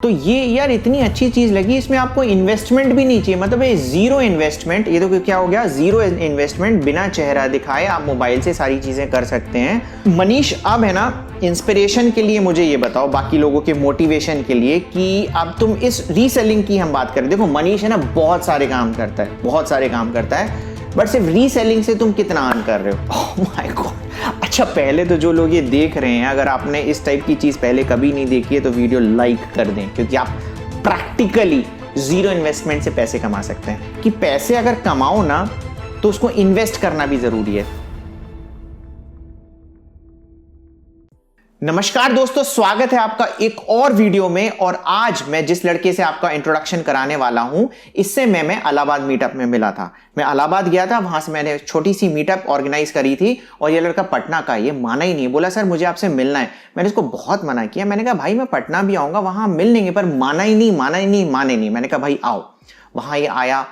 तो ये यार इतनी अच्छी चीज लगी, इसमें आपको इन्वेस्टमेंट भी नहीं चाहिए, मतलब ये जीरो इन्वेस्टमेंट। ये तो क्या हो गया, जीरो इन्वेस्टमेंट, बिना चेहरा दिखाए आप मोबाइल से सारी चीजें कर सकते हैं। मनीष, अब है ना इंस्पिरेशन के लिए मुझे ये बताओ, बाकी लोगों के मोटिवेशन के लिए, कि अब तुम इस रीसेलिंग की हम बात करें। देखो मनीष है ना बहुत सारे काम करता है, बहुत सारे काम करता है, बट सिर्फ रीसेलिंग से तुम कितना अर्न कर रहे हो? Oh my God. अच्छा, पहले तो जो लोग ये देख रहे हैं, अगर आपने इस टाइप की चीज पहले कभी नहीं देखी है तो वीडियो लाइक कर दें, क्योंकि आप प्रैक्टिकली जीरो इन्वेस्टमेंट से पैसे कमा सकते हैं। कि पैसे अगर कमाओ ना तो उसको इन्वेस्ट करना भी जरूरी है। नमस्कार दोस्तों, स्वागत है आपका एक और वीडियो में। और आज मैं जिस लड़के से आपका इंट्रोडक्शन कराने वाला हूं, इससे मैं इलाहाबाद मीटअप में मिला था। मैं इलाहाबाद गया था, वहां से मैंने छोटी सी मीटअप ऑर्गेनाइज करी थी, और ये लड़का पटना का, ये माना ही नहीं, बोला सर मुझे आपसे मिलना है। मैंने इसको बहुत मना किया, मैंने कहा भाई मैं पटना भी आऊंगा, वहां मिल लेंगे, पर माने नहीं। मैंने कहा भाई आओ, वहां ये आया,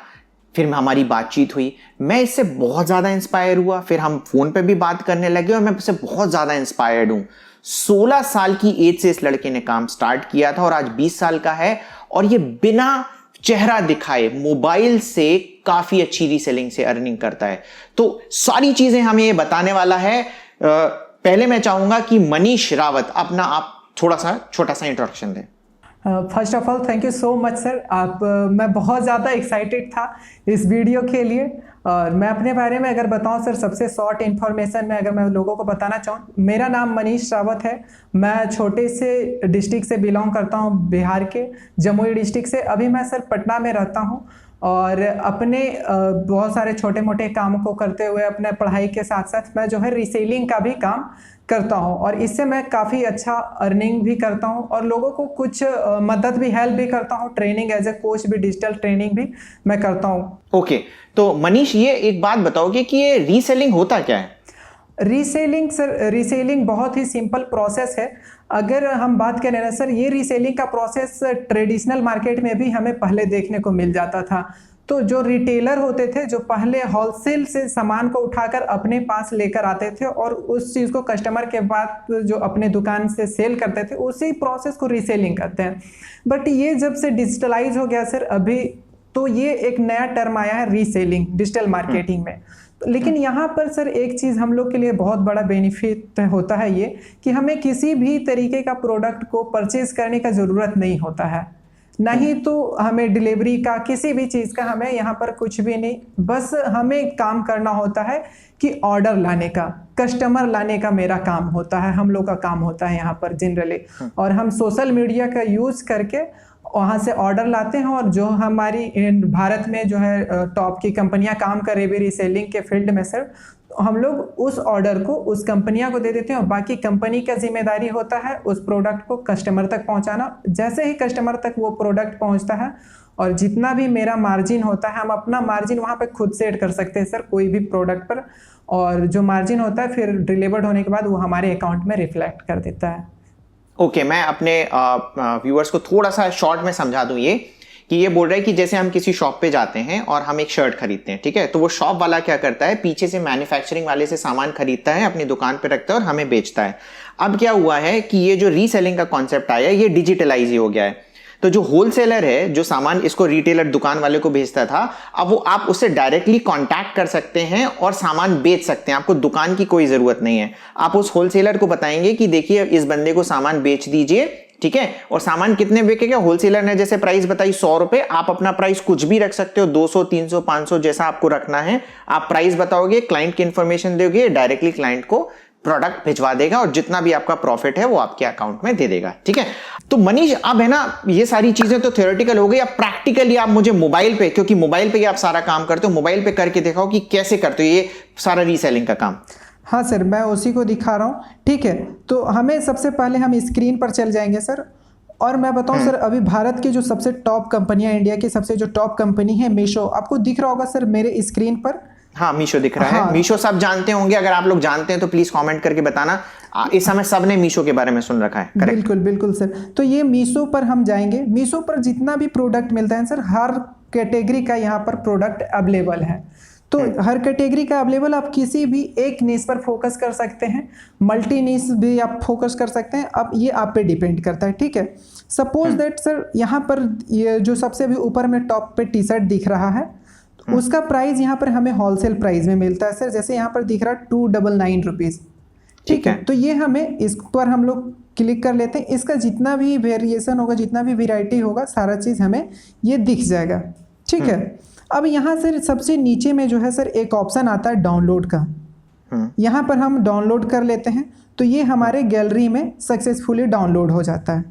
फिर हमारी बातचीत हुई, मैं इससे बहुत ज्यादा इंस्पायर हुआ, फिर हम फोन पे भी बात करने लगे और मैं इससे बहुत ज्यादा इंस्पायर्ड हूं। 16 साल की एज से इस लड़के ने काम स्टार्ट किया था और आज 20 साल का है, और ये बिना चेहरा दिखाए मोबाइल से काफी अच्छी रीसेलिंग से अर्निंग करता है। तो सारी चीजें हमें ये बताने वाला है। पहले मैं चाहूंगा कि मनीष रावत अपना आप थोड़ा सा छोटा सा इंट्रोडक्शन दें। First of all thank you so much sir. मैं बहुत ज़्यादा एक्साइटेड था इस वीडियो के लिए। और मैं अपने बारे में अगर बताऊं सर, सबसे शॉर्ट इन्फॉर्मेशन में अगर मैं लोगों को बताना चाहूँ, मेरा नाम मनीष रावत है। मैं छोटे से डिस्ट्रिक्ट से बिलोंग करता हूँ, बिहार के जमुई डिस्ट्रिक्ट से। अभी मैं सर पटना में रहता हूँ और अपने बहुत सारे छोटे मोटे काम को करते हुए अपने पढ़ाई के साथ साथ मैं जो है रीसेलिंग का भी काम करता हूं, और इससे मैं काफ़ी अच्छा अर्निंग भी करता हूं और लोगों को कुछ मदद भी, हेल्प भी करता हूं। ट्रेनिंग एज ए कोच भी, डिजिटल ट्रेनिंग भी मैं करता हूं। ओके, तो मनीष ये एक बात बताओगे कि ये रीसेलिंग होता क्या है? रीसेलिंग सर, रीसेलिंग बहुत ही सिंपल प्रोसेस है। अगर हम बात करें ना सर, ये रीसेलिंग का प्रोसेस ट्रेडिशनल मार्केट में भी हमें पहले देखने को मिल जाता था। तो जो रिटेलर होते थे, जो पहले होलसेल से सामान को उठाकर अपने पास लेकर आते थे और उस चीज़ को कस्टमर के बाद जो अपने दुकान से सेल करते थे, उसी प्रोसेस को रीसेलिंग कहते हैं। बट ये जब से डिजिटलाइज हो गया सर, अभी तो ये एक नया टर्म आया है रीसेलिंग डिजिटल मार्केटिंग में। लेकिन यहाँ पर सर एक चीज़ हम लोग के लिए बहुत बड़ा बेनिफिट होता है ये, कि हमें किसी भी तरीके का प्रोडक्ट को परचेज करने का ज़रूरत नहीं होता है, नहीं तो हमें डिलीवरी का, किसी भी चीज़ का हमें यहाँ पर कुछ भी नहीं। बस हमें काम करना होता है कि ऑर्डर लाने का, कस्टमर लाने का मेरा काम होता है, हम लोग का काम होता है यहाँ पर जनरली। और हम सोशल मीडिया का यूज़ करके वहाँ से ऑर्डर लाते हैं, और जो हमारी भारत में जो है टॉप की कंपनियाँ काम कर रही है रीसेलिंग के फील्ड में सर, हम लोग उस ऑर्डर को उस कंपनियां को दे देते हैं, और बाकी कंपनी का जिम्मेदारी होता है उस प्रोडक्ट को कस्टमर तक पहुंचाना। जैसे ही कस्टमर तक वो प्रोडक्ट पहुंचता है, और जितना भी मेरा मार्जिन होता है, हम अपना मार्जिन वहां पे खुद सेट कर सकते हैं सर, कोई भी प्रोडक्ट पर। और जो मार्जिन होता है फिर डिलीवर्ड होने के बाद वो हमारे अकाउंट में रिफ्लेक्ट कर देता है। ओके, मैं अपने व्यूअर्स को थोड़ा सा शॉर्ट में समझा दूं ये, कि ये बोल रहा है कि जैसे हम किसी शॉप पे जाते हैं और हम एक शर्ट खरीदते हैं, ठीक है, तो वो शॉप वाला क्या करता है, पीछे से मैन्युफैक्चरिंग वाले से सामान खरीदता है, अपनी दुकान पे रखता है और हमें बेचता है। अब क्या हुआ है कि ये जो रीसेलिंग का कॉन्सेप्ट आया, ये डिजिटलाइज ही हो गया है। तो जो होलसेलर है, जो सामान इसको रिटेलर दुकान वाले को भेजता था, अब वो आप उससे डायरेक्टली कांटेक्ट कर सकते हैं और सामान बेच सकते हैं। आपको दुकान की कोई जरूरत नहीं है। आप उस होलसेलर को बताएंगे कि देखिए इस बंदे को सामान बेच दीजिए, ठीक है, और सामान कितने बिकेगा, होलसेलर ने जैसे प्राइस बताई 100 रुपए, आप अपना प्राइस कुछ भी रख सकते हो, 200, 300, 500 जैसा आपको रखना है। आप प्राइस बताओगे, क्लाइंट की इंफॉर्मेशन दोगे, डायरेक्टली क्लाइंट को प्रोडक्ट भिजवा देगा, और जितना भी आपका प्रॉफिट है वो आपके अकाउंट में दे देगा, ठीक है। तो मनीष, अब है ना ये सारी चीजें तो थ्योरेटिकल हो गई, अब प्रैक्टिकली आप मुझे मोबाइल पे, क्योंकि मोबाइल पे ही आप सारा काम करते हो, मोबाइल पे करके दिखाओ कि कैसे करते हो ये सारा रीसेलिंग का काम। हाँ सर, मैं उसी को दिखा रहा हूँ, ठीक है। तो हमें सबसे पहले हम स्क्रीन पर चल जाएंगे सर, और मैं बताऊं सर, अभी भारत की जो सबसे टॉप कंपनियां, इंडिया की सबसे जो टॉप कंपनी है मीशो, आपको दिख रहा होगा सर मेरे स्क्रीन पर। हाँ, मीशो दिख रहा हाँ। है। मीशो सब जानते होंगे, अगर आप लोग जानते हैं तो प्लीज कमेंट करके बताना। इस समय सबने मीशो के बारे में सुन रखा है, करेक्ट? बिल्कुल बिल्कुल सर। तो ये मीशो पर हम जाएंगे। मीशो पर जितना भी प्रोडक्ट मिलता है सर, हर कैटेगरी का यहाँ पर प्रोडक्ट अवेलेबल है। तो हर कैटेगरी का अवेलेबल, आप किसी भी एक नीश पर फोकस कर सकते हैं, मल्टी नीश भी आप फोकस कर सकते हैं। अब ये आप पे डिपेंड करता है, ठीक है। सपोज दैट सर यहाँ पर ये जो सबसे अभी ऊपर में टॉप पे टी शर्ट दिख रहा है, उसका प्राइस यहाँ पर हमें होलसेल प्राइस में मिलता है सर। जैसे यहाँ पर दिख रहा है 299 रुपीज़, ठीक है। तो ये हमें इस पर हम लोग क्लिक कर लेते हैं, इसका जितना भी वेरिएशन होगा, जितना भी वैरायटी होगा, सारा चीज़ हमें ये दिख जाएगा, ठीक है। अब यहाँ से सबसे नीचे में जो है सर एक ऑप्शन आता है डाउनलोड का, यहाँ पर हम डाउनलोड कर लेते हैं तो ये हमारे गैलरी में सक्सेसफुली डाउनलोड हो जाता है,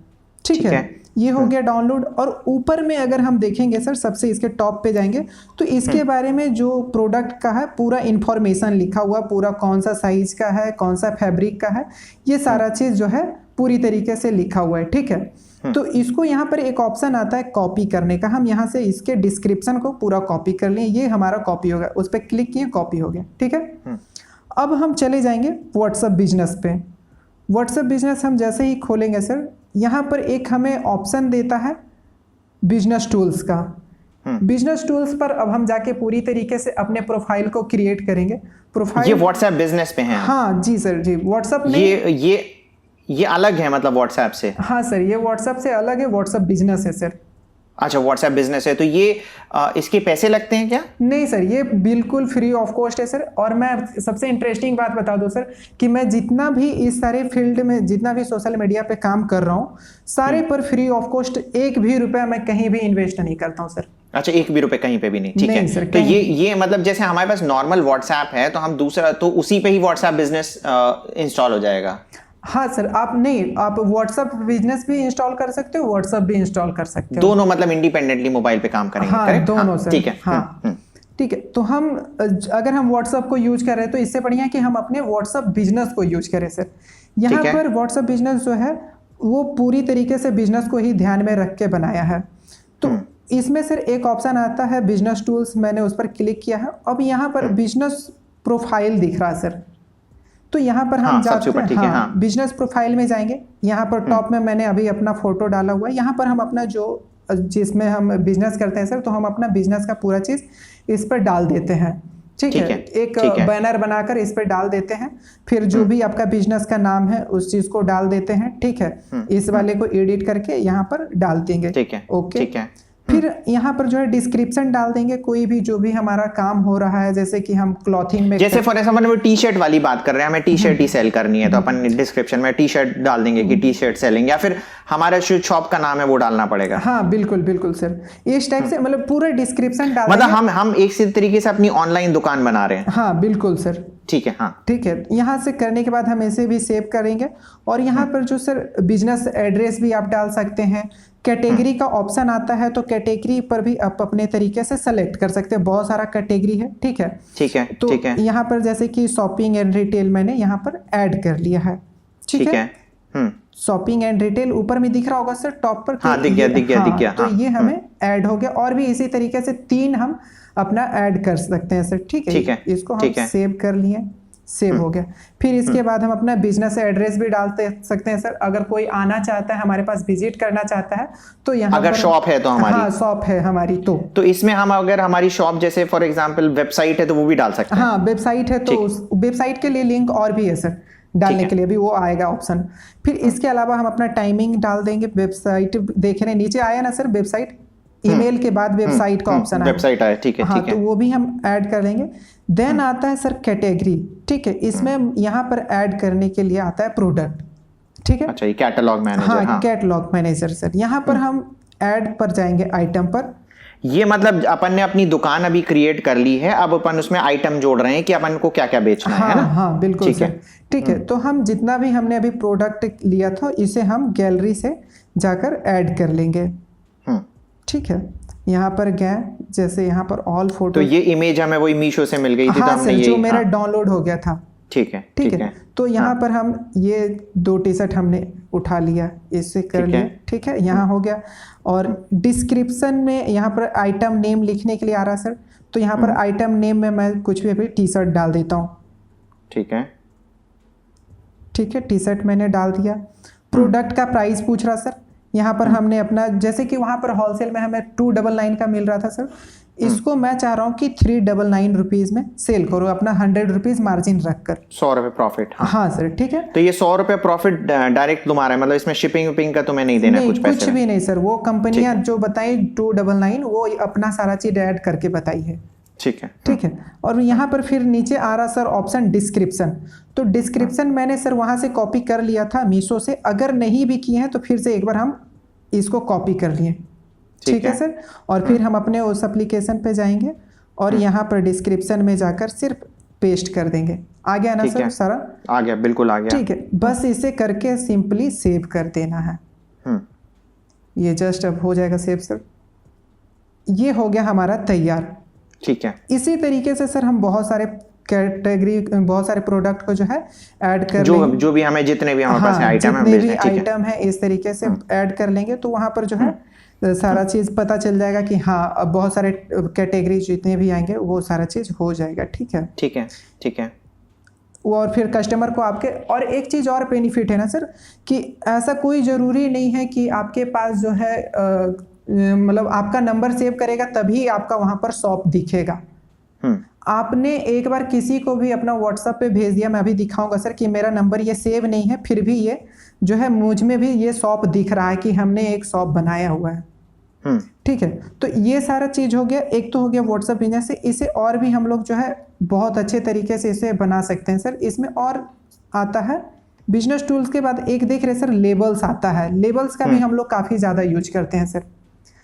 ठीक है। ये हो गया डाउनलोड। और ऊपर में अगर हम देखेंगे सर, सबसे इसके टॉप पे जाएंगे तो इसके बारे में जो प्रोडक्ट का है पूरा इन्फॉर्मेशन लिखा हुआ, पूरा कौन सा साइज का है, कौन सा फैब्रिक का है, ये सारा चीज़ जो है पूरी तरीके से लिखा हुआ है, ठीक है। तो इसको यहाँ पर एक ऑप्शन आता है कॉपी करने का, हम यहाँ से इसके डिस्क्रिप्शन को पूरा कॉपी कर लें, ये हमारा कॉपी होगा, उस पर क्लिक किए, कॉपी हो गया, ठीक है। अब हम चले जाएंगे व्हाट्सएप बिजनेस पे। व्हाट्सएप बिजनेस हम जैसे ही खोलेंगे सर, यहाँ पर एक हमें ऑप्शन देता है बिजनेस टूल्स का। बिजनेस टूल्स पर अब हम जाके पूरी तरीके से अपने प्रोफाइल को क्रिएट करेंगे। प्रोफाइल ये व्हाट्सएप बिजनेस पे है? हाँ जी सर जी, व्हाट्सएप में ये अलग है मतलब व्हाट्सएप से? हाँ सर, ये व्हाट्सएप से अलग है, व्हाट्सएप बिजनेस है सर। अच्छा, व्हाट्सएप बिजनेस है, तो ये इसके पैसे लगते हैं क्या? नहीं सर, ये बिल्कुल फ्री ऑफ कॉस्ट है सर। और मैं सबसे इंटरेस्टिंग बात बता दूं सर कि मैं जितना भी इस सारे फील्ड में, जितना भी सोशल मीडिया पे काम कर रहा हूँ, सारे पर फ्री ऑफ कॉस्ट, एक भी रुपया मैं कहीं भी इन्वेस्ट नहीं करता हूँ सर। अच्छा, एक भी रुपए कहीं पे भी नहीं, ठीक है सर। तो ये मतलब जैसे हमारे पास नॉर्मल व्हाट्सएप है तो हम दूसरा, तो उसी पे ही व्हाट्सएप बिजनेस इंस्टॉल हो जाएगा? हाँ सर, आप व्हाट्सएप बिजनेस भी इंस्टॉल कर सकते हो, व्हाट्सएप भी इंस्टॉल कर सकते हो, दोनों मतलब इंडिपेंडेंटली मोबाइल पे काम करेंगे? हाँ दोनों सर, ठीक है। हाँ ठीक है। तो हम अगर हम व्हाट्सएप को यूज कर रहे हैं तो इससे बढ़िया कि हम अपने व्हाट्सएप बिजनेस को यूज करें सर। यहाँ पर व्हाट्सएप बिजनेस जो है वो पूरी तरीके से बिजनेस को ही ध्यान में रख के बनाया है। तो इसमें सर एक ऑप्शन आता है बिजनेस टूल्स, मैंने उस पर क्लिक किया है। अब यहाँ पर बिजनेस प्रोफाइल दिख रहा है सर, तो यहाँ पर हम जाते हैं, बिजनेस प्रोफाइल में जाएंगे। यहाँ पर टॉप में मैंने अभी अपना फोटो डाला हुआ है, यहाँ पर हम अपना जो जिसमें हम बिजनेस करते हैं सर, तो हम अपना बिजनेस का पूरा चीज़ इस पर डाल देते हैं, ठीक है। एक बैनर बनाकर इस पर डाल देते हैं, फिर जो भी आपका बिजनेस का नाम है उस चीज़ को डाल देते हैं, ठीक है। इस वाले को एडिट करके यहाँ पर डाल देंगे, ठीक है, ओके, ठीक है। फिर यहाँ पर जो है डिस्क्रिप्शन डाल देंगे, कोई भी जो भी हमारा काम हो रहा है, जैसे कि हम क्लॉथिंग में, जैसे फॉर एग्जांपल वो टी शर्ट वाली बात कर रहे हैं, हमें टी शर्ट ही सेल करनी है तो अपन डिस्क्रिप्शन में टी शर्ट डाल देंगे कि टी शर्ट सेलिंग, या फिर हमारा जो शॉप का नाम है वो डालना पड़ेगा? हाँ बिल्कुल बिल्कुल सर, इस टाइप से मतलब पूरा डिस्क्रिप्शन डाल, मतलब हम एक सीधे तरीके से अपनी ऑनलाइन दुकान बना रहे हैं। हाँ बिल्कुल सर, ठीक है। हाँ ठीक है। यहाँ से करने के बाद हम इसे भी सेव करेंगे और यहाँ पर जो सर बिजनेस एड्रेस भी आप डाल सकते हैं। कैटेगरी का ऑप्शन आता है तो कैटेगरी पर भी आप अपने तरीके से सेलेक्ट कर सकते हैं, बहुत सारा कैटेगरी है, ठीक है, ठीक है। तो यहाँ पर जैसे कि शॉपिंग एंड रिटेल मैंने यहाँ पर ऐड कर लिया है, ठीक है। शॉपिंग एंड रिटेल ऊपर में दिख रहा होगा सर टॉप पर, हाँ दिख गया। तो ये हमें ऐड हो गया। और भी इसी तरीके से 3 हम अपना ऐड कर सकते हैं सर, ठीक है। इसको हम सेव कर लिए, सेव हो गया। फिर इसके बाद हम अपना बिजनेस एड्रेस भी डालते सकते हैं सर। अगर कोई आना चाहता है, हमारे पास विजिट करना चाहता है तो यहाँ अगर शॉप है तो हमारी, हाँ शॉप है हमारी, तो इसमें हम अगर हमारी शॉप जैसे फॉर एग्जांपल वेबसाइट है तो वो भी डाल सकते हैं। हाँ वेबसाइट है तो वेबसाइट के लिए लिंक और भी है सर, डालने के लिए भी वो आएगा ऑप्शन। फिर इसके अलावा हम अपना टाइमिंग डाल देंगे। वेबसाइट देखने नीचे आया ना सर, वेबसाइट ईमेल के बाद वेबसाइट का ऑप्शन आया, वेबसाइट आया, ठीक है, हाँ, तो वो भी हम ऐड कर देंगे। देन आता है सर कैटेगरी, ठीक है। इसमें यहाँ पर ऐड करने के लिए आता है प्रोडक्ट, ठीक है। अच्छा, ये कैटलॉग मैनेजर, हाँ कैटलॉग मैनेजर सर। यहाँ पर हम ऐड पर जाएंगे, आइटम पर। ये मतलब अपन ने अपनी दुकान अभी क्रिएट कर ली है, अब अपन उसमें आइटम जोड़ रहे हैं कि अपन को क्या क्या बेचना है ना? हाँ बिल्कुल सर, ठीक है। तो हम जितना भी हमने अभी प्रोडक्ट लिया था इसे हम गैलरी से जाकर ऐड कर लेंगे, ठीक है। यहाँ पर गए, जैसे यहाँ पर ऑल फोटो, तो ये इमेज हमें वही मीशो से मिल गई थी, हाँ तो हमने सर, जो मेरा डाउनलोड हो गया था, ठीक है। तो यहाँ पर हम ये 2 टी शर्ट हमने उठा लिया, इससे कर लिया, ठीक है। यहाँ हो गया। और डिस्क्रिप्शन में यहाँ पर आइटम नेम लिखने के लिए आ रहा है सर, तो यहाँ पर आइटम नेम में मैं कुछ भी अभी टी शर्ट डाल देता हूँ, ठीक है। टी शर्ट मैंने डाल दिया। प्रोडक्ट का प्राइस पूछ रहा सर, यहाँ पर हमने अपना, जैसे कि वहाँ पर होलसेल में हमें 299 का मिल रहा था सर, इसको मैं चाह रहा हूँ कि 399 रुपीज़ में सेल करो, अपना 100 रुपीज़ मार्जिन रखकर। 100 रुपये प्रॉफिट। हाँ सर, ठीक है। तो ये 100 रुपये प्रॉफिट डायरेक्ट तुम्हारा है, मतलब इसमें शिपिंग विपिंग का तुम्हें नहीं देना नहीं, कुछ पैसे? कुछ भी नहीं सर, वो कंपनियां जो बताई 299 वो अपना सारा चीज ऐड करके बताई है। ठीक है, ठीक है। और यहाँ पर फिर नीचे आ रहा सर ऑप्शन डिस्क्रिप्शन। तो डिस्क्रिप्शन मैंने सर वहाँ से कॉपी कर लिया था मीशो से, अगर नहीं भी किए हैं तो फिर से एक बार हम इसको कॉपी कर लिए। ठीक है सर। और फिर हम अपने उस एप्लीकेशन पे जाएंगे और यहाँ पर डिस्क्रिप्शन में जाकर सिर्फ पेस्ट कर देंगे। आ गया ना सर सारा? आ गया, बिल्कुल आ गया। ठीक है, बस इसे करके सिंपली सेव कर देना है। ये जस्ट अब हो जाएगा सेव सर। ये हो गया हमारा तैयार। ठीक है। इसी तरीके से सर हम बहुत सारे कैटेगरी, बहुत सारे प्रोडक्ट को जो है ऐड कर जो भी हमें जितने भी हमारे पास आइटम है, जितने भी आइटम है इस तरीके से ऐड कर लेंगे तो वहाँ पर जो है सारा चीज़ पता चल जाएगा कि हाँ अब बहुत सारे कैटेगरी जितने भी आएंगे वो सारा चीज़ हो जाएगा। ठीक है, ठीक है, ठीक है। और फिर कस्टमर को आपके, और एक चीज़ और बेनिफिट है ना सर कि ऐसा कोई ज़रूरी नहीं है कि आपके पास जो है मतलब आपका नंबर सेव करेगा तभी आपका वहाँ पर शॉप दिखेगा। आपने एक बार किसी को भी अपना व्हाट्सएप पे भेज दिया, मैं अभी दिखाऊंगा सर कि मेरा नंबर ये सेव नहीं है, फिर भी ये जो है मुझ में भी ये शॉप दिख रहा है कि हमने एक शॉप बनाया हुआ है। ठीक है, तो ये सारा चीज़ हो गया। एक तो हो गया व्हाट्सएप बिजनेस से, इसे और भी हम लोग जो है बहुत अच्छे तरीके से इसे बना सकते हैं सर। इसमें और आता है बिजनेस टूल्स के बाद एक देख रहे सर लेबल्स आता है। लेबल्स का भी हम लोग काफ़ी ज़्यादा यूज करते हैं सर।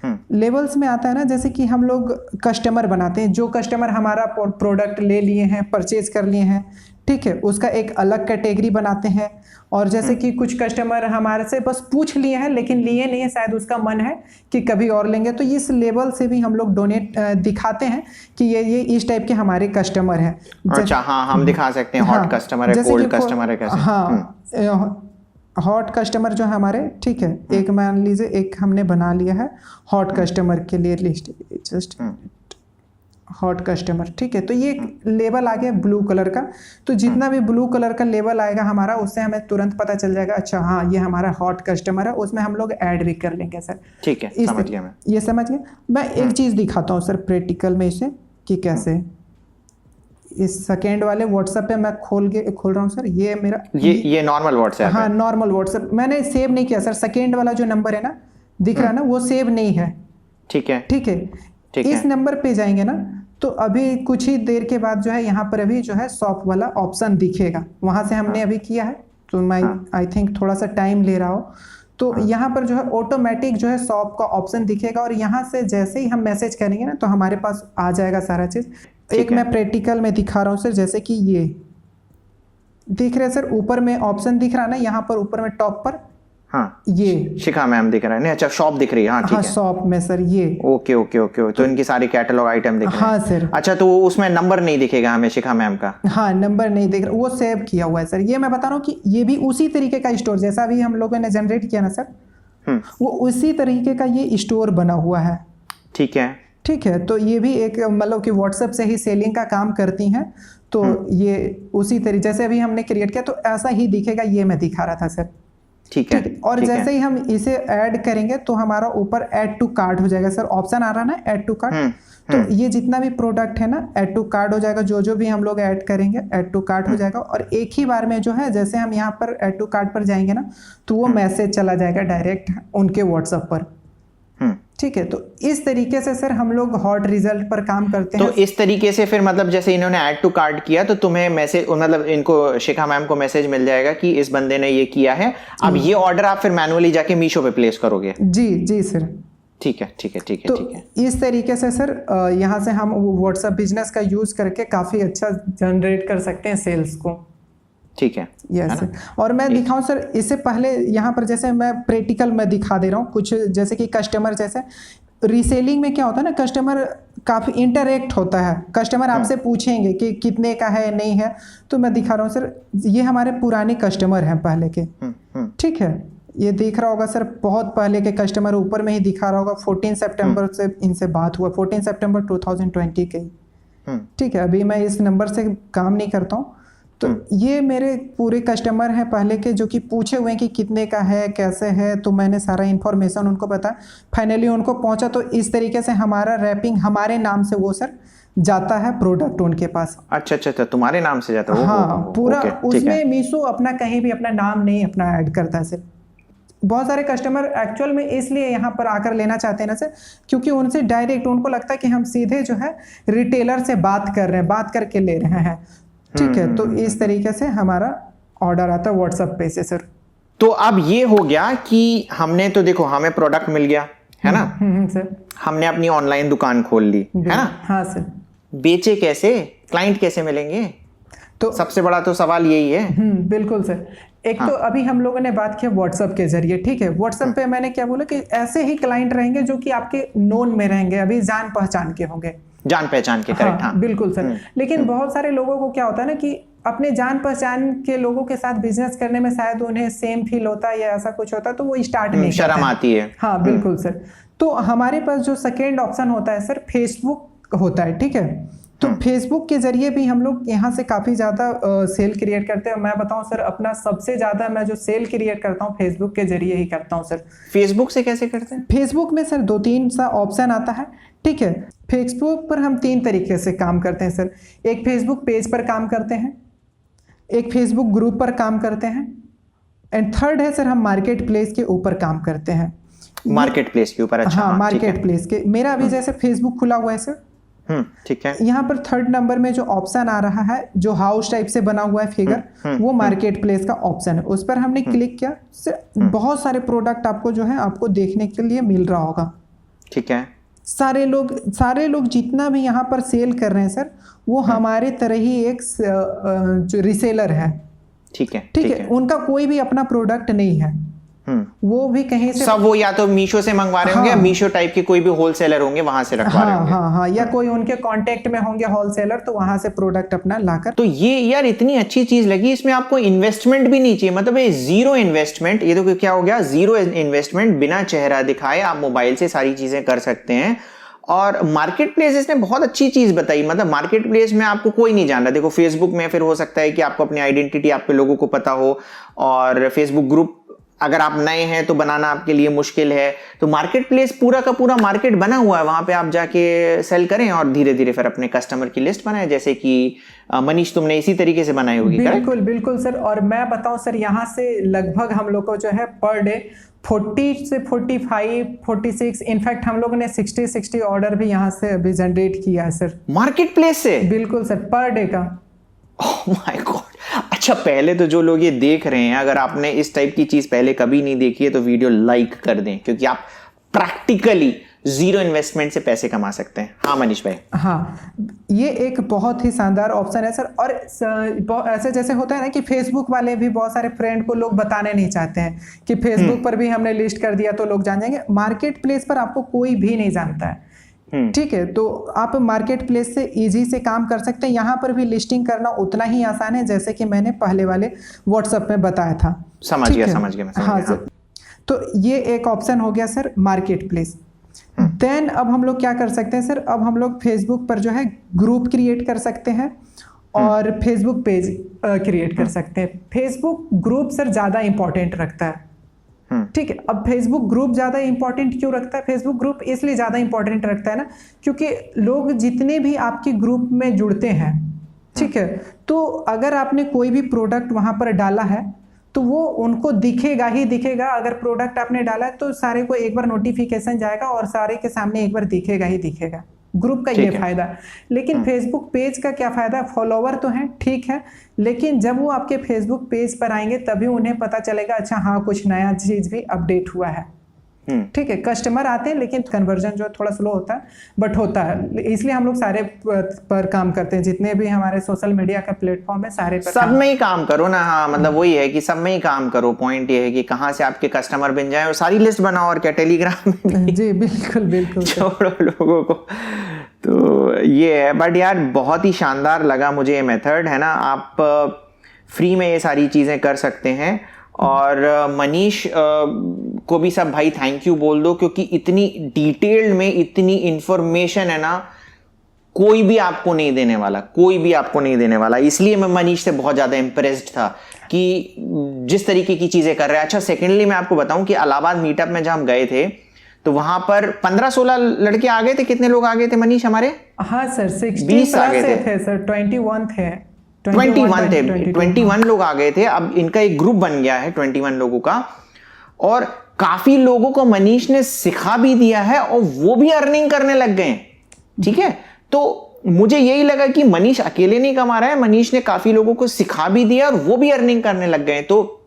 लेबल्स में आता है ना, जैसे कि हम लोग कस्टमर बनाते हैं, जो कस्टमर हमारा प्रोडक्ट ले लिए हैं, परचेज कर लिए हैं, ठीक है, उसका एक अलग कैटेगरी बनाते हैं। और जैसे कि कुछ कस्टमर हमारे से बस पूछ लिए हैं लेकिन लिए नहीं है, शायद उसका मन है कि कभी और लेंगे, तो इस लेबल से भी हम लोग डोनेट दिखाते हैं कि ये इस टाइप के हमारे कस्टमर हैं। अच्छा, हाँ, हम दिखा सकते हैं हॉट कस्टमर है, कोल्ड कस्टमर है, कैसे? हाँ, हॉट कस्टमर जो है हमारे, ठीक है, एक मान लीजिए एक हमने बना लिया है हॉट कस्टमर के लिए लिस्ट, जस्ट हॉट कस्टमर। ठीक है, तो ये लेबल आ गया ब्लू कलर का। तो जितना भी ब्लू कलर का लेबल आएगा हमारा, उससे हमें तुरंत पता चल जाएगा अच्छा हाँ ये हमारा हॉट कस्टमर है, उसमें हम लोग ऐड भी कर लेंगे सर। ठीक है, समझ गया मैं। ये समझ गया। मैं एक चीज़ दिखाता हूँ सर प्रैक्टिकल में इसे कि कैसे। इस सेकेंड वाले व्हाट्सएप पे मैं खोल रहा हूँ सर। ये मेरा ये नॉर्मल व्हाट्सएप, हाँ नॉर्मल व्हाट्सएप मैंने सेव नहीं किया सर। सेकेंड वाला जो नंबर है ना दिख रहा है ना, वो सेव नहीं है। ठीक है, ठीक है, ठीक है। इस नंबर पे जाएंगे ना तो अभी कुछ ही देर के बाद जो है यहाँ पर अभी जो है शॉप वाला ऑप्शन दिखेगा। वहाँ से हमने अभी किया है तो मैं आई थिंक थोड़ा सा टाइम ले रहा हो, तो यहाँ पर जो है ऑटोमेटिक जो है शॉप का ऑप्शन दिखेगा। और यहाँ से जैसे ही हम मैसेज करेंगे ना तो हमारे पास आ जाएगा सारा चीज़। एक मैं प्रैक्टिकल में दिखा रहा हूँ सर, जैसे कि ये दिख रहा है सर, ऊपर में ऑप्शन दिख रहा है ना, यहाँ पर ऊपर में टॉप पर, हाँ ये शिखा मैम दिख रहा है ना। अच्छा, शॉप दिख रही है, हाँ ठीक है, शॉप में सर ये। ओके ओके ओके, तो इनकी सारी कैटलॉग आइटम दिख रहे हैं। हाँ सर। अच्छा, तो उसमें नंबर नहीं दिखेगा हमें शिखा मैम का? हाँ, नंबर नहीं दिख रहा, वो सेव किया हुआ है सर। ये मैं बता रहा हूँ कि ये भी उसी तरीके का स्टोर, जैसा भी हम लोगों ने जनरेट किया ना सर, वो उसी तरीके का ये स्टोर बना हुआ है। ठीक है, ठीक है। तो ये भी एक मतलब कि व्हाट्सएप से ही सेलिंग का काम करती हैं, तो ये उसी तरीके जैसे अभी हमने क्रिएट किया तो ऐसा ही दिखेगा। ये मैं दिखा रहा था सर। ठीक है, और जैसे ही हम इसे ऐड करेंगे तो हमारा ऊपर ऐड टू कार्ट हो जाएगा सर। ऑप्शन आ रहा ना ऐड टू कार्ट, तो ये जितना भी प्रोडक्ट है ना ऐड टू कार्ट हो जाएगा। जो भी हम लोग ऐड करेंगे ऐड टू कार्ट हो जाएगा। और एक ही बार में जो है जैसे हम यहाँ पर ऐड टू कार्ट पर जाएंगे ना तो वो मैसेज चला जाएगा डायरेक्ट उनके व्हाट्सएप पर। ठीक है, तो इस तरीके से सर हम लोग हॉट रिजल्ट पर काम करते हैं। तो इस तरीके से फिर मतलब जैसे इन्होंने ऐड टू कार्ट किया तो तुम्हें मैसेज, मतलब इनको शिखा मैम को मैसेज मिल जाएगा कि इस बंदे ने ये किया है। अब ये ऑर्डर आप फिर मैनुअली जाके मीशो पे प्लेस करोगे? जी जी सर। ठीक है, ठीक है, ठीक है, तो ठीक है। इस तरीके से सर यहाँ से हम व्हाट्सएप बिजनेस का यूज करके काफी अच्छा जनरेट कर सकते हैं सेल्स को। ठीक है, यस सर। और मैं दिखाऊं सर, इससे पहले यहाँ पर जैसे मैं प्रैक्टिकल में दिखा दे रहा हूँ कुछ, जैसे कि कस्टमर, जैसे रीसेलिंग में क्या होता है ना, कस्टमर काफ़ी इंटरेक्ट होता है। कस्टमर आपसे पूछेंगे कि कितने का है नहीं है, तो मैं दिखा रहा हूँ सर, ये हमारे पुराने कस्टमर हैं पहले के। ठीक है, ये दिख रहा होगा सर, बहुत पहले के कस्टमर ऊपर में ही दिखा रहा होगा। 14 सितंबर से इनसे बात हुआ, 14 सितंबर 2020 के। ठीक है, अभी मैं इस नंबर से काम नहीं करता हूँ, तो ये मेरे पूरे कस्टमर हैं पहले के जो कि पूछे हुए हैं कि कितने का है कैसे है, तो मैंने सारा इन्फॉर्मेशन उनको बताया, फाइनली उनको पहुंचा। तो इस तरीके से हमारा रैपिंग हमारे नाम से वो सर जाता है प्रोडक्ट उनके पास। अच्छा अच्छा अच्छा, तुम्हारे नाम से जाता है? हाँ, पूरा ओके, ठीक उसमें है। मीशो अपना कहीं भी अपना नाम नहीं अपना ऐड करता है सर। बहुत सारे कस्टमर एक्चुअल में इसलिए यहाँ पर आकर लेना चाहते हैं ना सर, क्योंकि उनसे डायरेक्ट उनको लगता है कि हम सीधे जो है रिटेलर से बात कर रहे हैं, बात करके ले रहे हैं, ठीक है। तो इस तरीके से हमारा ऑर्डर आता है व्हाट्सएप पे से सर। तो अब ये हो गया कि हमने तो देखो हमें प्रोडक्ट मिल गया है ना, सर हमने अपनी ऑनलाइन दुकान खोल ली है ना, हाँ सर। बेचे कैसे, क्लाइंट कैसे मिलेंगे, तो सबसे बड़ा तो सवाल यही है। बिल्कुल सर। एक तो अभी हम लोगों ने बात किया व्हाट्सएप के जरिए, ठीक है। व्हाट्सएप पे मैंने क्या बोला कि ऐसे ही क्लाइंट रहेंगे जो कि आपके नोन में रहेंगे, अभी जान पहचान के होंगे, जान पहचान के, करेक्ट। हाँ बिल्कुल सर। लेकिन बहुत सारे लोगों को क्या होता है ना कि अपने जान पहचान के लोगों के साथ बिजनेस करने में शायद उन्हें सेम फील होता है या ऐसा कुछ होता है, तो वो स्टार्ट नहीं करते, शर्म आती है। हाँ बिल्कुल सर। तो हमारे पास जो सेकेंड ऑप्शन होता है सर फेसबुक होता है, ठीक है। तो फेसबुक के जरिए भी हम लोग यहाँ से काफ़ी ज़्यादा सेल क्रिएट करते हैं। मैं बताऊँ सर, अपना सबसे ज़्यादा मैं जो सेल क्रिएट करता हूँ फेसबुक के जरिए ही करता हूँ सर। फेसबुक से कैसे करते हैं? फेसबुक में सर 2-3 सा ऑप्शन आता है, ठीक है। फेसबुक पर हम 3 तरीके से काम करते हैं सर। एक फेसबुक पेज पर काम करते हैं, एक फेसबुक ग्रुप पर काम करते हैं, एंड थर्ड है सर हम मार्केट प्लेस के ऊपर काम करते हैं। मार्केट प्लेस के ऊपर? अच्छा, हाँ, मार्केट प्लेस के। मेरा अभी जैसे फेसबुक खुला हुआ है सर, ठीक है। यहाँ पर 3rd नंबर में जो ऑप्शन आ रहा है, जो हाउस टाइप से बना हुआ है फिगर, वो मार्केट प्लेस का ऑप्शन है। उस पर हमने क्लिक किया, बहुत सारे प्रोडक्ट आपको जो है आपको देखने के लिए मिल रहा होगा, ठीक है। सारे लोग जितना भी यहाँ पर सेल कर रहे हैं सर, वो हमारे तरह ही एक जो रिसेलर है, ठीक है, ठीक है। उनका कोई भी अपना प्रोडक्ट नहीं है, वो भी कहीं से सब वो या तो मीशो से मंगवा रहे होंगे, या मीशो टाइप के कोई भी होलसेलर होंगे वहां से रखवा रहे होंगे। हाँ, या कोई उनके कांटेक्ट में होंगे होलसेलर, तो वहां से प्रोडक्ट अपना लाकर। तो ये यार इतनी अच्छी चीज लगी, इसमें आपको इन्वेस्टमेंट भी नहीं चाहिए, मतलब ये जीरो इन्वेस्टमेंट। ये तो क्या हो गया, जीरो इन्वेस्टमेंट, बिना चेहरा दिखाए आप मोबाइल से सारी चीजें कर सकते हैं। और मार्केट प्लेस इसने बहुत अच्छी चीज बताई, मतलब मार्केट प्लेस में आपको कोई नहीं जान रहा। देखो फेसबुक में फिर हो सकता है कि आपको अपनी आइडेंटिटी आपके लोगों को पता हो, और फेसबुक ग्रुप अगर आप नए हैं तो बनाना आपके लिए मुश्किल है। तो मार्केट प्लेस पूरा का पूरा मार्केट बना हुआ है, वहां पे आप जाके सेल करें और धीरे धीरे फिर अपने कस्टमर की लिस्ट बनाएं, जैसे कि मनीष तुमने इसी तरीके से बनाई होगी। बिल्कुल सर। और मैं बताऊं सर, यहाँ से लगभग हम लोग को जो है पर डे 40 से 45, 46, इनफैक्ट हम लोग ने 60 ऑर्डर भी यहाँ से अभी जनरेट किया है सर, मार्केट प्लेस से। बिल्कुल सर, पर डे का। Oh my God. अच्छा, पहले तो जो लोग ये देख रहे हैं, अगर आपने इस टाइप की चीज पहले कभी नहीं देखी है तो वीडियो लाइक कर दें, क्योंकि आप प्रैक्टिकली जीरो इन्वेस्टमेंट से पैसे कमा सकते हैं। हाँ मनीष भाई। हाँ, ये एक बहुत ही शानदार ऑप्शन है सर। और ऐसे जैसे होता है ना कि फेसबुक वाले भी बहुत सारे फ्रेंड को लोग बताने नहीं चाहते हैं कि फेसबुक पर भी हमने लिस्ट कर दिया तो लोग जान जाएंगे। मार्केट प्लेस पर आपको कोई भी नहीं जानता है, ठीक है। तो आप मार्केट प्लेस से इजी से काम कर सकते हैं। यहाँ पर भी लिस्टिंग करना उतना ही आसान है जैसे कि मैंने पहले वाले व्हाट्सएप में बताया था। समझ गया। हाँ सर। तो ये एक ऑप्शन हो गया सर मार्केट प्लेस। देन अब हम लोग क्या कर सकते हैं सर, अब हम लोग फेसबुक पर जो है ग्रुप क्रिएट कर सकते हैं और फेसबुक पेज क्रिएट कर सकते हैं। फेसबुक ग्रुप सर ज़्यादा इंपॉर्टेंट रखता है, ठीक है। अब फेसबुक ग्रुप ज़्यादा इंपॉर्टेंट क्यों रखता है? फेसबुक ग्रुप इसलिए ज़्यादा इंपॉर्टेंट रखता है ना, क्योंकि लोग जितने भी आपके ग्रुप में जुड़ते हैं, ठीक है, तो अगर आपने कोई भी प्रोडक्ट वहाँ पर डाला है तो वो उनको दिखेगा ही दिखेगा। अगर प्रोडक्ट आपने डाला है तो सारे को एक बार नोटिफिकेशन जाएगा और सारे के सामने एक बार दिखेगा ही दिखेगा। ग्रुप का ये फायदा है। लेकिन फेसबुक पेज का क्या फायदा? फॉलोवर तो हैं, ठीक है, लेकिन जब वो आपके फेसबुक पेज पर आएंगे तभी उन्हें पता चलेगा, अच्छा हाँ कुछ नया चीज भी अपडेट हुआ है, ठीक है। कस्टमर आते हैं लेकिन कन्वर्जन जो थोड़ा स्लो होता है, बट होता है। इसलिए हम लोग सारे पर काम करते हैं, जितने भी हमारे सोशल मीडिया का प्लेटफॉर्म है सारे पर सब में ही काम करो ना। हाँ, मतलब वही है कि सब में ही काम करो। पॉइंट ये है कि कहाँ से आपके कस्टमर बन जाए, और सारी लिस्ट बनाओ। और क्या, टेलीग्राम में जी बिल्कुल छोड़ो लोगों को। तो ये है, बट यार बहुत ही शानदार लगा मुझे ये मेथड, है ना। आप फ्री में ये सारी चीजें कर सकते हैं। और मनीष को भी सब भाई थैंक यू बोल दो, क्योंकि इतनी डिटेल्ड में इतनी इंफॉर्मेशन है ना, कोई भी आपको नहीं देने वाला, कोई भी आपको नहीं देने वाला। इसलिए मैं मनीष से बहुत ज्यादा इंप्रेस्ड था कि जिस तरीके की चीजें कर रहे हैं। अच्छा, सेकेंडली मैं आपको बताऊं कि इलाहाबाद मीटअप में जब हम गए थे तो वहां पर 15-16 लड़के आ गए थे। कितने लोग आ गए थे मनीष हमारे? हाँ सर, 20 16 आ गए थे सर, 21 थे। 21 लोग आ गए थे। अब इनका एक ग्रुप बन गया है 21 लोगों का, और काफी लोगों को मनीष ने सिखा भी दिया है और वो भी अर्निंग करने लग गए। ठीक है, तो मुझे यही लगा कि मनीष अकेले नहीं कमा रहा है, मनीष ने काफी लोगों को सिखा भी दिया और वो भी अर्निंग करने लग गए। तो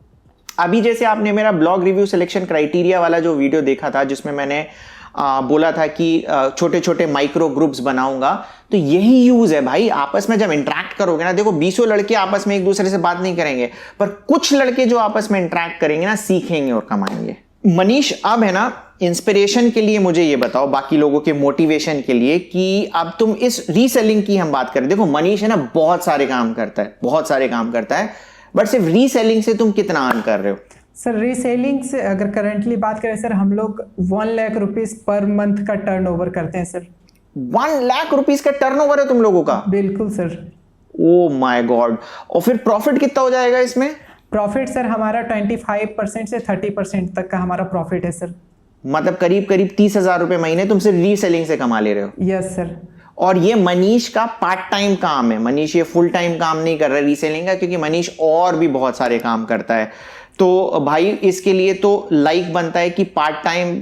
अभी जैसे आपने मेरा ब्लॉग रिव्यू सिलेक्शन क्राइटेरिया वाला जो वीडियो देखा था, जिसमें मैंने बोला था कि छोटे छोटे माइक्रो ग्रुप्स बनाऊंगा, तो यही यूज है भाई। आपस में जब इंटरेक्ट करोगे ना, देखो 20 लड़के आपस में एक दूसरे से बात नहीं करेंगे, पर कुछ लड़के जो आपस में इंटरेक्ट करेंगे ना, सीखेंगे और कमाएंगे। मनीष, अब है ना, इंस्पिरेशन के लिए मुझे ये बताओ, बाकी लोगों के मोटिवेशन के लिए, कि अब तुम इस रीसेलिंग की हम बात करें। देखो मनीष है ना, बहुत सारे काम करता है, बहुत सारे काम करता है, बट सिर्फ रीसेलिंग से तुम कितना अर्न कर रहे हो? सर रीसेलिंग से अगर करंटली बात करें सर, हम लोग 1 लाख रुपीस पर मंथ का टर्नओवर करते हैं सर। 1 लाख रुपीस का टर्नओवर है तुम लोगों का? बिल्कुल सर। Oh my God. और फिर प्रॉफिट कितना हो जाएगा इसमें? प्रॉफिट सर हमारा 25% से 30% तक का हमारा प्रॉफिट है सर। मतलब करीब करीब 30,000 रुपए महीने तुम सिर्फ रीसेलिंग से कमा ले रहे हो? Yes sir. और ये मनीष का पार्ट टाइम काम है। मनीष ये फुल टाइम काम नहीं कर रहा है रीसेलिंग का, क्योंकि मनीष और भी बहुत सारे काम करता है। तो भाई इसके लिए तो लाइक बनता है कि पार्ट टाइम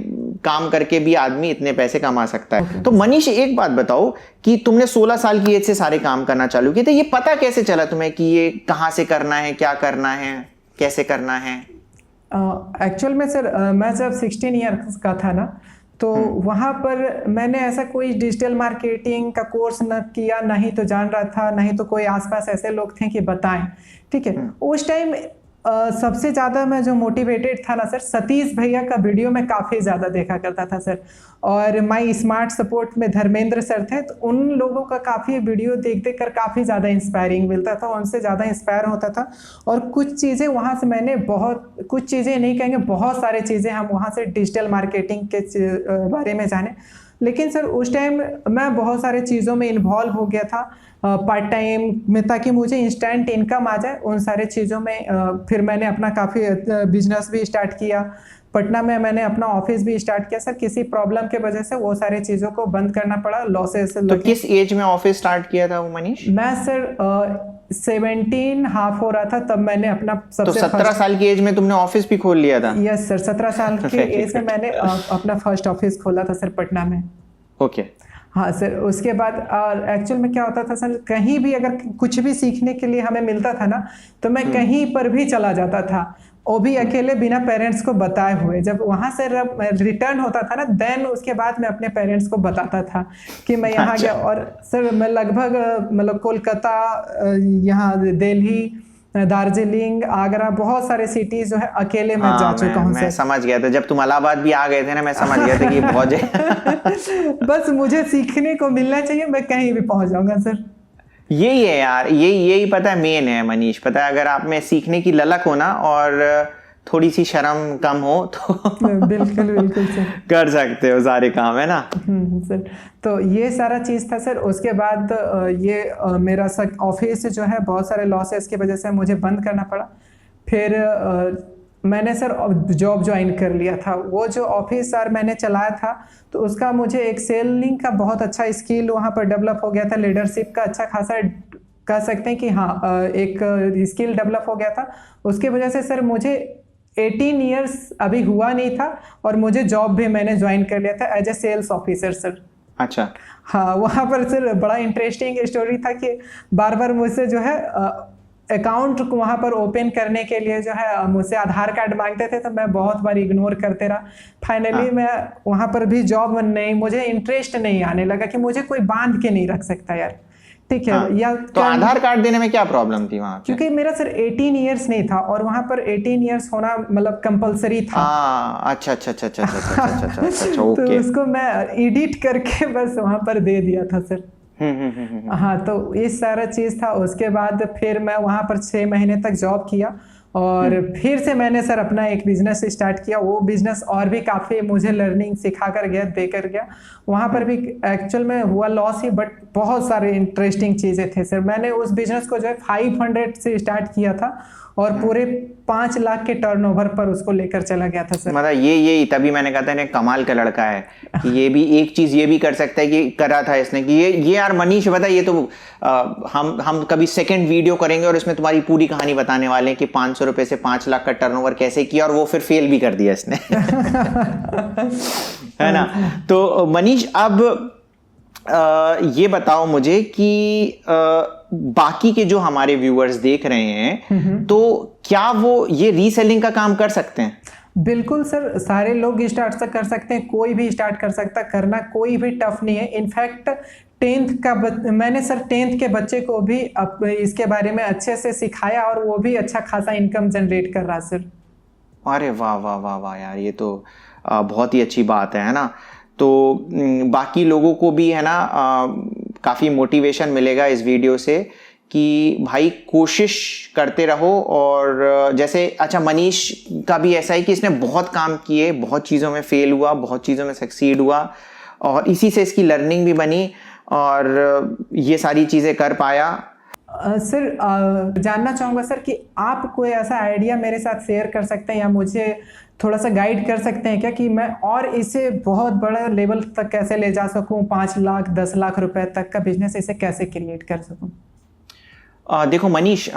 काम करके भी आदमी इतने पैसे कमा सकता है। तो मनीष, एक बात बताओ कि तुमने 16 साल की एज से सारे काम करना चालू किए, तो ये पता कैसे चला तुम्हें कि ये कहाँ से करना है, क्या करना है, कैसे करना है? एक्चुअल में सर, मैं जब 16 ईयर्स का था ना, तो वहाँ पर मैंने ऐसा कोई डिजिटल मार्केटिंग का कोर्स न किया, ना ही तो जान रहा था, ना ही तो कोई आसपास ऐसे लोग थे कि बताएं। ठीक है, उस टाइम सबसे ज़्यादा मैं जो मोटिवेटेड था ना सर, सतीश भैया का वीडियो मैं काफ़ी ज़्यादा देखा करता था सर। और माई स्मार्ट सपोर्ट में धर्मेंद्र सर थे, तो उन लोगों का काफ़ी वीडियो देख देख कर काफ़ी ज़्यादा इंस्पायरिंग मिलता था, उनसे ज़्यादा इंस्पायर होता था। और कुछ चीज़ें वहाँ से मैंने, बहुत कुछ चीज़ें नहीं कहेंगे, बहुत सारी चीज़ें हम वहाँ से डिजिटल मार्केटिंग के बारे में जाने। लेकिन सर उस टाइम मैं बहुत सारे चीज़ों में इन्वॉल्व हो गया था पार्ट टाइम में, ताकि मुझे इंस्टेंट इनकम आ जाए उन सारे चीज़ों में। फिर मैंने अपना काफ़ी बिजनेस भी स्टार्ट किया। पटना में मैंने अपना ऑफिस भी स्टार्ट किया सर। किसी प्रॉब्लम के वजह से वो सारी चीज़ों को बंद करना पड़ा, लॉसेस। तो किस एज में ऑफिस स्टार्ट किया था वो मनीष? मैं सर 17 हाफ हो रहा था तब मैंने अपना सबसे। तो 17 साल की एज में तुमने ऑफिस भी खोल लिया था? यस सर, 17 साल की एज में मैंने अपना फर्स्ट ऑफिस खोला था सर पटना में। ओके। हाँ सर, उसके बाद और एक्चुअल में क्या होता था सर, कहीं भी अगर कुछ भी सीखने के लिए हमें मिलता था ना, तो मैं कहीं पर भी चला जाता था, वो भी अकेले बिना पेरेंट्स को बताए हुए। जब वहाँ से रिटर्न होता था ना, देन उसके बाद मैं अपने पेरेंट्स को बताता था कि मैं यहाँ गया। और सर मैं लगभग मतलब कोलकाता, यहाँ दिल्ली, दार्जिलिंग, आगरा, बहुत सारे सिटीज जो है अकेले मैं जा चुका हूँ। मैं समझ गया था, जब तुम इलाहाबाद भी आ गए थे ना, मैं समझ गया था कि बहुत बस मुझे सीखने को मिलना चाहिए, मैं कहीं भी पहुंच जाऊंगा सर। यही है यार, यही पता है मेन है मनीष। पता है, अगर आप में सीखने की ललक हो ना और थोड़ी सी शर्म कम हो तो बिल्कुल बिल्कुल सर, कर सकते हो सारे काम, है ना? सर। तो ये सारा चीज़ था सर। उसके बाद ये मेरा सर ऑफिस जो है बहुत सारे लॉसेस की वजह से मुझे बंद करना पड़ा। फिर मैंने सर जॉब ज्वाइन कर लिया था। वो जो ऑफिस सर मैंने चलाया था, तो उसका मुझे एक सेलिंग का बहुत अच्छा स्किल वहाँ पर डेवलप हो गया था, लीडरशिप का अच्छा खासा कह सकते हैं कि हाँ, एक स्किल डेवलप हो गया था। उसकी वजह से सर मुझे 18 ईयर्स अभी हुआ नहीं था और मुझे जॉब भी मैंने ज्वाइन कर लिया था as a sales officer sir. अच्छा। हाँ, वहाँ पर सर बड़ा इंटरेस्टिंग स्टोरी था कि बार बार मुझसे जो है अकाउंट वहाँ पर ओपन करने के लिए जो है मुझसे आधार कार्ड मांगते थे, तो मैं बहुत बार इग्नोर करते रहा। फाइनली मैं वहाँ पर भी जॉब नहीं, मुझे इंटरेस्ट नहीं आने लगा कि मुझे कोई बांध के नहीं रख सकता यार। ठीक है। या तो आधार कार्ड देने में क्या प्रॉब्लम थी वहाँ? क्योंकि मेरा सर 18 ईयर्स नहीं था और वहाँ पर 18 ईयर्स होना मतलब कंपलसरी था। अच्छा अच्छा अच्छा अच्छा अच्छा अच्छा अच्छा, तो ओके। उसको मैं एडिट करके बस वहाँ पर दे दिया था सर। हाँ, तो इस सारा चीज़ था। उसके बाद फिर मैं वहाँ पर 6 महीने तक जॉब किया। और फिर से मैंने सर अपना एक बिजनेस स्टार्ट किया। वो बिजनेस और भी काफ़ी मुझे लर्निंग सिखा कर गया, दे कर गया। वहाँ पर भी एक्चुअल में हुआ लॉस ही, बट बहुत सारे इंटरेस्टिंग चीज़ें थे सर। मैंने उस बिजनेस को जो है 500 से स्टार्ट किया था और पूरे 5 लाख के टर्नओवर पर उसको लेकर चला गया था सर। मतलब ये तभी मैंने कहा था ना, कमाल का लड़का है कि ये भी एक चीज ये भी कर सकता है कि करा था इसने कि ये यार मनीष बता, ये तो हम कभी सेकंड वीडियो करेंगे और इसमें तुम्हारी पूरी कहानी बताने वाले हैं कि 500 रुपए से 5 लाख का टर्नओवर कैसे किया, और वो फिर फेल भी कर दिया इसने। है ना। तो मनीष अब ये बताओ मुझे कि बाकी के जो हमारे व्यूअर्स देख रहे हैं तो क्या वो ये रीसेलिंग का काम कर सकते हैं? बिल्कुल सर, सारे लोग स्टार्ट कर सकते हैं, कोई भी स्टार्ट कर सकता, करना कोई भी टफ नहीं है। इनफैक्ट 10th का मैंने सर 10th के बच्चे को भी इसके बारे में अच्छे से सिखाया और वो भी अच्छा खासा इनकम जनरेट कर रहा सर। अरे वाह वाह वाह वाह यार, ये तो बहुत ही अच्छी बात है ना। तो बाकी लोगों को भी है ना काफ़ी मोटिवेशन मिलेगा इस वीडियो से कि भाई कोशिश करते रहो। और जैसे अच्छा मनीष का भी ऐसा है कि इसने बहुत काम किए, बहुत चीज़ों में फेल हुआ, बहुत चीज़ों में सक्सीड हुआ और इसी से इसकी लर्निंग भी बनी और ये सारी चीज़ें कर पाया। सर जानना चाहूँगा सर कि आप कोई ऐसा आइडिया मेरे साथ शेयर कर सकते हैं या मुझे थोड़ा सा गाइड कर सकते हैं क्या कि मैं और इसे बहुत बड़ा लेवल तक कैसे ले जा सकूं, 5 लाख 10 लाख रुपए तक का बिजनेस इसे कैसे क्रिएट कर सकूं? देखो मनीष,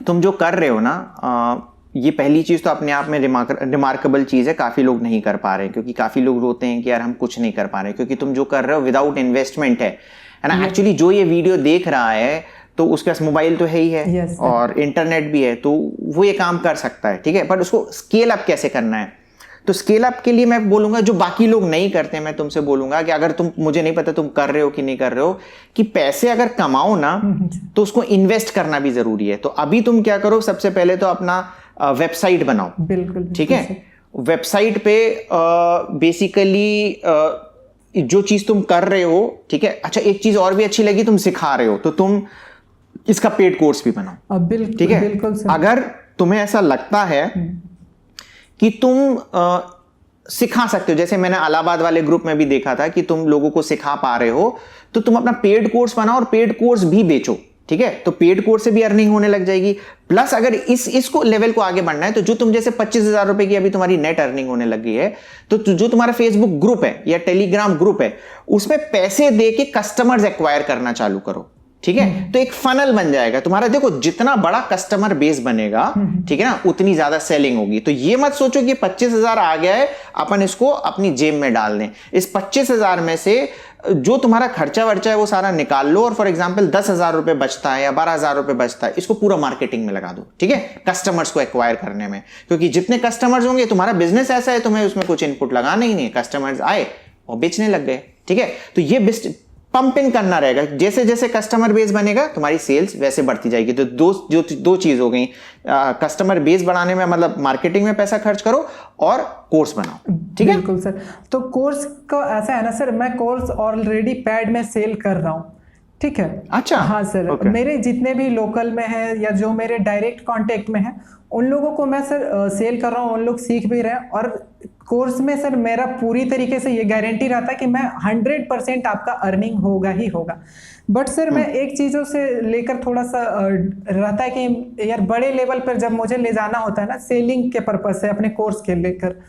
तुम जो कर रहे हो ना, ये पहली चीज़ तो अपने आप में रिमार्केबल चीज़ है। काफ़ी लोग नहीं कर पा रहे क्योंकि काफ़ी लोग रोते हैं कि यार हम कुछ नहीं कर पा रहे, क्योंकि तुम जो कर रहे हो विदाउट इन्वेस्टमेंट है ना। एक्चुअली जो ये वीडियो देख रहा है तो उसके पास मोबाइल तो है ही है yes, और इंटरनेट भी है, तो वो ये काम कर सकता है, ठीक है। पर उसको स्केल अप कैसे करना है, तो स्केल अप के लिए मैं बोलूंगा जो बाकी लोग नहीं करते, मैं तुमसे बोलूंगा कि अगर तुम, मुझे नहीं पता तुम कर रहे हो कि नहीं कर रहे हो, कि पैसे अगर कमाओ ना तो उसको इन्वेस्ट करना भी जरूरी है। तो अभी तुम क्या करो, सबसे पहले तो अपना वेबसाइट बनाओ। बिल्कुल ठीक है। वेबसाइट पे बेसिकली जो चीज तुम कर रहे हो, ठीक है। अच्छा एक चीज और भी अच्छी लगी, तुम सिखा रहे हो तो तुम इसका पेड कोर्स भी बनाओ। ठीक है। बिल्कुल सर। अगर तुम्हें ऐसा लगता है कि तुम सिखा सकते हो, जैसे मैंने इलाहाबाद वाले ग्रुप में भी देखा था कि तुम लोगों को सिखा पा रहे हो, तो तुम अपना पेड कोर्स बनाओ और पेड कोर्स भी बेचो। ठीक है। तो पेड कोर्स से भी अर्निंग होने लग जाएगी। प्लस अगर इसको लेवल को आगे बढ़ना है तो जो तुम जैसे 25,000 रुपए की अभी तुम्हारी नेट अर्निंग होने लगी है, तो जो तुम्हारा फेसबुक ग्रुप है या टेलीग्राम ग्रुप है, उसमें पैसे दे के कस्टमर्स एक्वायर करना चालू करो। ठीक है। तो एक फनल बन जाएगा तुम्हारा। देखो जितना बड़ा कस्टमर बेस बनेगा, ठीक है ना, उतनी ज्यादा सेलिंग होगी। तो ये मत सोचो कि 25,000 आ गया है अपन इसको अपनी जेब में डाल दें। इस 25,000 में से जो तुम्हारा खर्चा वर्चा है वो सारा निकाल लो और फॉर एग्जांपल 10,000 रुपए बचता है या 12,000 रुपए बचता है, इसको पूरा मार्केटिंग में लगा दो। ठीक है। कस्टमर्स को एक्वायर करने में, क्योंकि जितने कस्टमर्स होंगे, तुम्हारा बिजनेस ऐसा है तुम्हें उसमें कुछ इनपुट लगाना ही नहीं, कस्टमर्स आए और बेचने लग गए। ठीक है। तो ये पंप इन करना रहेगा। जैसे जैसे कस्टमर बेस बनेगा तुम्हारी सेल्स वैसे बढ़ती जाएगी। तो दो चीज हो गई, कस्टमर बेस बढ़ाने में मतलब मार्केटिंग में पैसा खर्च करो और कोर्स बनाओ। ठीक है। बिल्कुल सर। तो कोर्स का ऐसा है ना सर, मैं कोर्स ऑलरेडी पेड में सेल कर रहा हूँ। ठीक है। अच्छा। हाँ सर। Okay. मेरे जितने भी लोकल में है या जो मेरे डायरेक्ट कांटेक्ट में है, उन लोगों को मैं सर सेल कर रहा हूँ, उन लोग सीख भी रहे हैं। और कोर्स में सर मेरा पूरी तरीके से ये गारंटी रहता है कि मैं 100% आपका अर्निंग होगा ही होगा। बट सर मैं एक चीज़ों से लेकर थोड़ा सा रहता है कि यार बड़े लेवल पर जब मुझे ले जाना होता है ना, सेलिंग के पर्पज से अपने कोर्स के लेकर,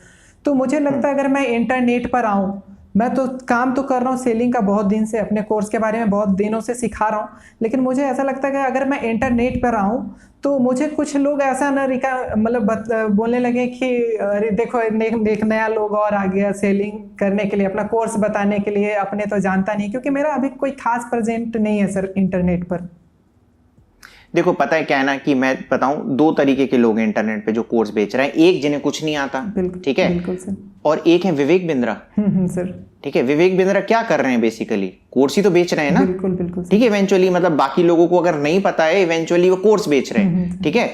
तो मुझे लगता है अगर मैं इंटरनेट पर आऊँ, मैं तो काम तो कर रहा हूँ सेलिंग का बहुत दिन से, अपने कोर्स के बारे में बहुत दिनों से सिखा रहा हूँ, लेकिन मुझे ऐसा लगता है कि अगर मैं इंटरनेट पर आऊँ तो मुझे कुछ लोग ऐसा ना मतलब बोलने लगे कि अरे देखो एक नया लोग और आ गया सेलिंग करने के लिए, अपना कोर्स बताने के लिए, अपने तो जानता नहीं, क्योंकि मेरा अभी कोई खास प्रेजेंट नहीं है सर इंटरनेट पर। देखो पता है क्या है ना, कि मैं बताऊं, दो तरीके के लोग हैं इंटरनेट पे जो कोर्स बेच रहे हैं। एक जिन्हें कुछ नहीं आता, ठीक है, बिल्कुल सर। और एक है विवेक बिंद्रा। सर ठीक है। विवेक बिंद्रा क्या कर रहे हैं, बेसिकली कोर्स ही तो बेच रहे हैं ना। बिल्कुल बिल्कुल। ठीक है। इवेंचुअली मतलब बाकी लोगों को अगर नहीं पता है, इवेंचुअली वो कोर्स बेच रहे हैं। ठीक है।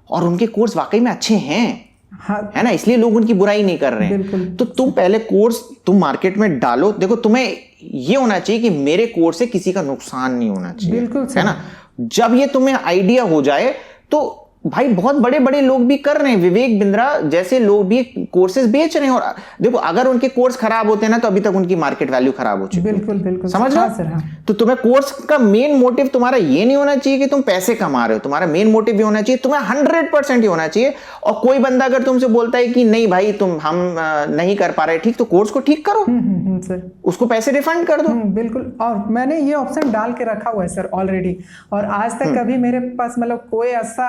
और उनके कोर्स वाकई में अच्छे हैं, हाँ, है ना, इसलिए लोग उनकी बुराई नहीं कर रहे हैं। तो तुम पहले कोर्स तुम मार्केट में डालो। देखो तुम्हें ये होना चाहिए कि मेरे कोर्स से किसी का नुकसान नहीं होना चाहिए, बिल्कुल है ना। जब ये तुम्हें आइडिया हो जाए तो भाई बहुत बड़े बड़े लोग भी कर रहे हैं, विवेक बिंद्रा जैसे लोग भी कोर्सेज बेच रहे हैं। और देखो अगर उनके कोर्स खराब होते हैं ना तो अभी तक उनकी मार्केट वैल्यू खराब हो चुकी है। बिल्कुल बिल्कुल समझ रहे हाँ हो? सर हाँ। तो तुम्हें कोर्स का मेन मोटिव तुम्हारा ये नहीं होना चाहिए कि तुम पैसे कमा रहे हो, तुम्हारा मेन मोटिव ये होना चाहिए, तुम्हें 100% ही होना चाहिए। और कोई बंदा अगर तुमसे बोलता है कि नहीं भाई हम नहीं कर पा रहे, ठीक, तो कोर्स को ठीक करो, सर उसको पैसे रिफंड कर दो। बिल्कुल। और मैंने ये ऑप्शन डाल के रखा हुआ है सर ऑलरेडी, और आज तक कभी मेरे पास मतलब कोई ऐसा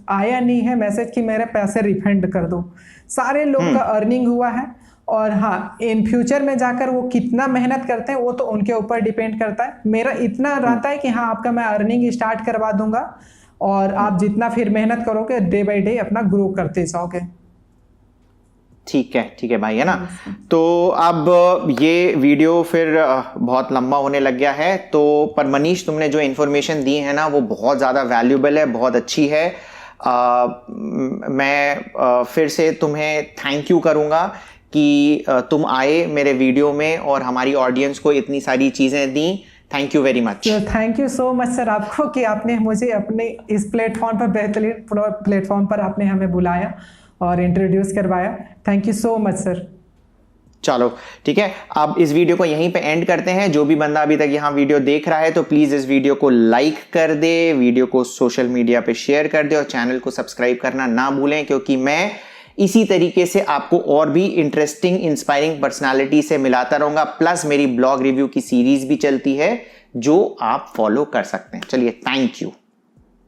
आया नहीं है मैसेज कि मेरे पैसे रिफंड कर दो। सारे लोग का अर्निंग हुआ है। और हाँ, इन फ्यूचर में जाकर वो कितना मेहनत करते हैं वो तो उनके ऊपर डिपेंड करता है। मेरा इतना रहता है कि हाँ आपका मैं अर्निंग स्टार्ट करवा दूंगा, और आप जितना फिर मेहनत करोगे डे बाय डे अपना ग्रो करते जाओगे। ठीक है भाई, है ना। तो अब ये वीडियो फिर बहुत लंबा होने लग गया है, तो पर मनीष तुमने जो इन्फॉर्मेशन दी है ना वो बहुत ज़्यादा वैल्यूबल है, बहुत अच्छी है। मैं फिर से तुम्हें थैंक यू करूँगा कि तुम आए मेरे वीडियो में और हमारी ऑडियंस को इतनी सारी चीज़ें दी। Thank you very much. Thank you so much sir आपको कि आपने मुझे अपने इस प्लेटफॉर्म पर, बेहतरीन प्लेटफॉर्म पर आपने हमें बुलाया और इंट्रोड्यूस करवाया। Thank you so much sir. चलो ठीक है, अब इस वीडियो को यहीं पे एंड करते हैं। जो भी बंदा अभी तक यहाँ वीडियो देख रहा है तो प्लीज इस वीडियो को लाइक कर दे, वीडियो को सोशल मीडिया पे शेयर कर दे और चैनल को सब्सक्राइब करना ना भूलें, क्योंकि मैं इसी तरीके से आपको और भी इंटरेस्टिंग इंस्पायरिंग पर्सनालिटी से मिलाता रहूंगा। प्लस मेरी ब्लॉग रिव्यू की सीरीज भी चलती है जो आप फॉलो कर सकते हैं। चलिए, थैंक यू।